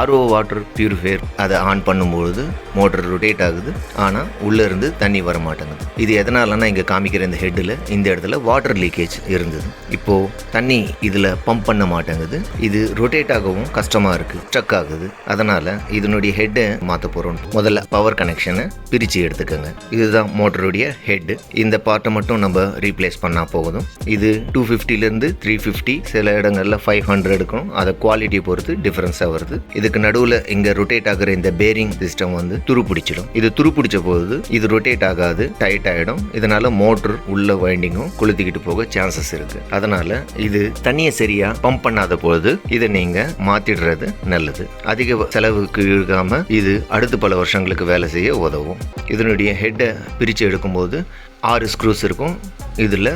RO water purifier அதை on பண்ணும்பொழுது motor rotate ஆகுது, ஆனால் உள்ளேருந்து தண்ணி வர மாட்டேங்குது. இது எதனாலன்னா இங்கே காமிக்கிற இந்த ஹெட்டில் இந்த இடத்துல வாட்டர் லீக்கேஜ் இருந்தது. இப்போது தண்ணி இதில் பம்ப் பண்ண மாட்டேங்குது. இது ரொட்டேட் ஆகவும் கஷ்டமாக இருக்குது, ஸ்ட்ரக் ஆகுது. அதனால் இதனுடைய ஹெட்டை மாற்ற போகிறோம். முதல்ல பவர் கனெக்ஷனை பிரித்து எடுத்துக்கோங்க. இதுதான் மோட்டருடைய ஹெட்டு. இந்த பார்ட்டை மட்டும் நம்ம ரீப்ளேஸ் பண்ணால் போதும். இது 250லேருந்து 350, சில இடங்களில் 500 இருக்கும். அதை குவாலிட்டியை பொறுத்து டிஃப்ரென்ஸாக வருது. இதுக்கு நடுவில் இங்கே ரொட்டேட் ஆகிற இந்த பேரிங் சிஸ்டம் வந்து துருப்பிடிச்சிடும். இது துருப்பிடிச்ச போது இது ரொட்டேட் ஆகாது, டைட் ஆகிடும். இதனால் மோட்டர் உள்ள வைண்டிங்கும் கொளுத்திக்கிட்டு போக சான்சஸ் இருக்குது. அதனால் இது தண்ணியை சரியாக பம்ப் பண்ணாத போது இதை நீங்கள் மாற்றிடுறது நல்லது. அதிக செலவுக்கு இழுக்காமல் இது அடுத்த பல வருஷங்களுக்கு வேலை செய்ய உதவும். இதனுடைய ஹெட்டை பிரித்து எடுக்கும்போது 6 ஸ்க்ரூஸ் இருக்கும். இதில்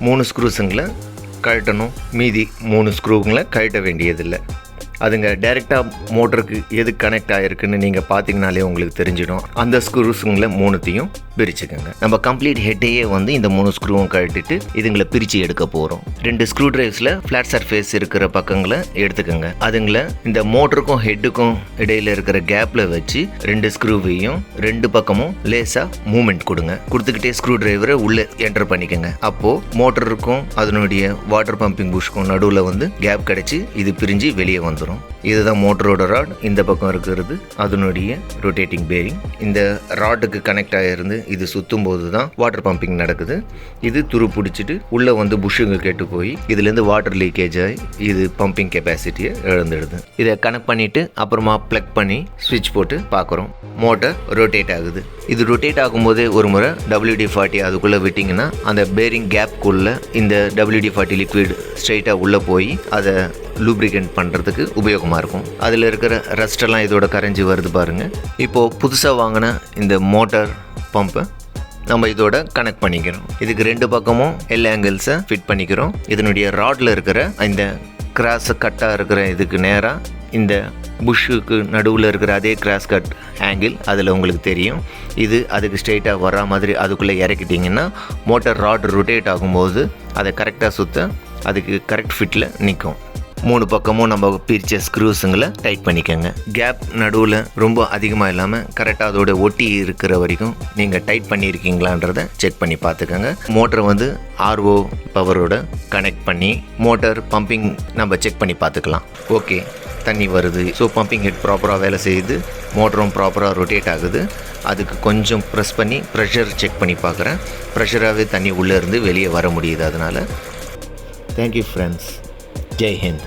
3 ஸ்க்ரூஸுங்களை கழட்டணும், மீதி 3 ஸ்க்ரூங்களை கழட்ட வேண்டியதில்லை. அதுங்க டைரெக்டாக மோட்டருக்கு எது கனெக்ட் ஆகிருக்குன்னு நீங்கள் பார்த்தீங்கனாலே உங்களுக்கு தெரிஞ்சிடும். அந்த ஸ்க்ரூஸுங்களை 3த்தையும் பிரிச்சுக்கோங்க. நம்ம கம்ப்ளீட் ஹெட்டையே வந்து இந்த 3 ஸ்க்ரூவும் கழட்டிட்டு இதுங்களை பிரித்து எடுக்க போகிறோம். 2 ஸ்க்ரூ ட்ரைவ்ஸில் ஃப்ளாட் சர்ஃபேஸ் இருக்கிற பக்கங்களை எடுத்துக்கோங்க. அதுங்களை இந்த மோட்டருக்கும் ஹெட்டுக்கும் இடையில் இருக்கிற கேப்பில் வச்சு 2 ஸ்க்ரூவையும் 2 பக்கமும் லேசாக மூமெண்ட் கொடுங்க. கொடுத்துக்கிட்டே ஸ்க்ரூ டிரைவரை உள்ளே என்டர் பண்ணிக்கோங்க. அப்போது மோட்டருக்கும் அதனுடைய வாட்டர் பம்பிங் புஷ்க்கும் நடுவில் வந்து கேப் கிடச்சி இது பிரிஞ்சு வெளியே வந்துடும். இதுதான் மோட்டரோட ராட். இந்த பக்கம் இருக்கிறது அதனுடைய ரொட்டேட்டிங் பேரிங். இந்த ராட்டுக்கு கனெக்ட் ஆகிருந்து இது சுற்றும் போது தான் வாட்டர் பம்பிங் நடக்குது. இது துரு பிடிச்சிட்டு உள்ளே வந்து புஷ்ஷுங்க கெட்டு போய் இதுலேருந்து வாட்டர் லீக்கேஜ் ஆகி இது பம்பிங் கெப்பாசிட்டியை இழந்துடுது. இதை கனெக்ட் பண்ணிவிட்டு அப்புறமா ப்ளக் பண்ணி ஸ்விட்ச் போட்டு பார்க்குறோம். மோட்டர் ரொட்டேட் ஆகுது. இது ரொட்டேட் ஆகும்போதே ஒரு முறை WD-40 அதுக்குள்ளே விட்டிங்கன்னா அந்த பேரிங் கேப்குள்ளே இந்த WD-40 லிக்விட் ஸ்ட்ரைட்டாக உள்ளே போய் அதை லூப்ரிகேட் பண்ணுறதுக்கு உபயோகமாக இருக்கும். அதில் இருக்கிற ரஸ்டெல்லாம் இதோட கரைஞ்சி வருது பாருங்கள். இப்போது புதுசாக வாங்கின இந்த மோட்டார் பம்பை நம்ம இதோட கனெக்ட் பண்ணிக்கிறோம். இதுக்கு 2 பக்கமும் எல் ஆங்கிள்ஸை ஃபிட் பண்ணிக்கிறோம். இதனுடைய ராடில் இருக்கிற இந்த கிராஸ் கட்டாக இருக்கிற இதுக்கு நேராக இந்த புஷ்ஷுக்கு நடுவில் இருக்கிற அதே கிராஸ் கட் ஆங்கிள் அதில் உங்களுக்கு தெரியும். இது அதுக்கு ஸ்ட்ரெயிட்டாக வரா மாதிரி அதுக்குள்ளே இறக்கிட்டிங்கன்னா மோட்டார் ராட் ரொட்டேட் ஆகும்போது அதை கரெக்டாக சுற்ற அதுக்கு கரெக்ட் ஃபிட்டில் நிற்கும். 3 பக்கமும் நம்ம பிரித்த ஸ்க்ரூஸுங்களை டைட் பண்ணிக்கோங்க. கேப் நடுவில் ரொம்ப அதிகமாக இல்லாமல் கரெக்டாக அதோட ஒட்டி இருக்கிற வரைக்கும் நீங்கள் டைட் பண்ணியிருக்கீங்களான்றதை செக் பண்ணி பார்த்துக்கோங்க. மோட்டரை வந்து ஆர்ஓ பவரோட கனெக்ட் பண்ணி மோட்டார் பம்பிங் நம்ம செக் பண்ணி பார்த்துக்கலாம். ஓகே, தண்ணி வருது. ஸோ பம்பிங் ஹெட் ப்ராப்பராக வேலை செய்யுது, மோட்டரும் ப்ராப்பராக ரொட்டேட் ஆகுது. அதுக்கு கொஞ்சம் ப்ரெஸ் பண்ணி ப்ரெஷர் செக் பண்ணி பார்க்குறேன். ப்ரெஷராகவே தண்ணி உள்ளே இருந்து வெளியே வர முடியுது. அதனால் தேங்க்யூ ஃப்ரெண்ட்ஸ். ஜெய் ஹிந்த்.